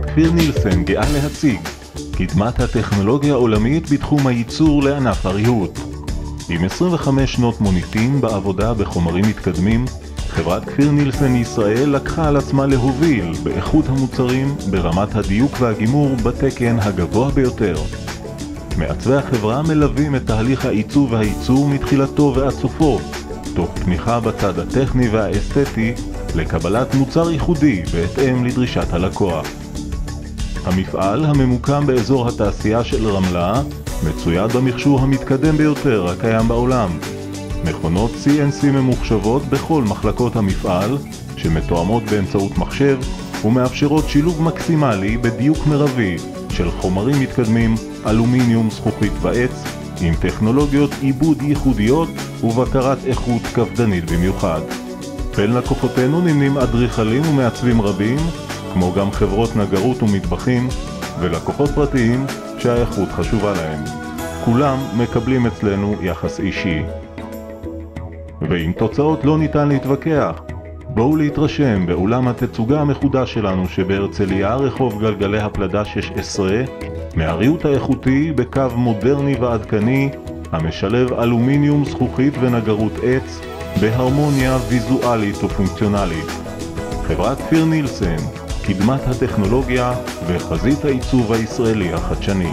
חברת כפיר נילסן גאה להציג קדמת הטכנולוגיה העולמית בתחום הייצור לענף הריהוט. עם 25 שנות מוניטין בעבודה בחומרים מתקדמים, חברת כפיר נילסן ישראל לקחה על עצמה להוביל באיכות המוצרים ברמת הדיוק והגימור בתקן הגבוה ביותר. מעצבי החברה מלווים את תהליך העיצוב והייצור מתחילתו ועד סופו, תוך תמיכה בצד הטכני והאסתטי לקבלת מוצר ייחודי בהתאם לדרישת הלקוח. המפעל הממוקם באזור התעשייה של רמלה מצויד במכשור המתקדם ביותר הקיים בעולם. מכונות CNC ממוחשבות בכל מחלקות המפעל שמתואמות באמצעות מחשב ומאפשרות שילוב מקסימלי בדיוק מרבי של חומרים מתקדמים, אלומיניום, זכוכית ועץ עם טכנולוגיות עיבוד ייחודיות ובקרת איכות קפדנית במיוחד. בין לקוחותינו נמנים אדריכלים ומעצבים רבים, כמו גם חברות נגרות ומטבחים ולקוחות פרטיים שהאיכות חשובה להם. כולם מקבלים אצלנו יחס אישי. ועם תוצאות לא ניתן להתווכח. בואו להתרשם באולם התצוגה המחודש שלנו שבהרצליה, רחוב גלגלי הפלדה 16, מהריהוט האיכותי בקו מודרני ועדכני המשלב אלומיניום, זכוכית ונגרות עץ בהרמוניה ויזואלית ופונקציונלית. חברת כפיר נילסן, קדמת הטכנולוגיה וחזית העיצוב הישראלי החדשני.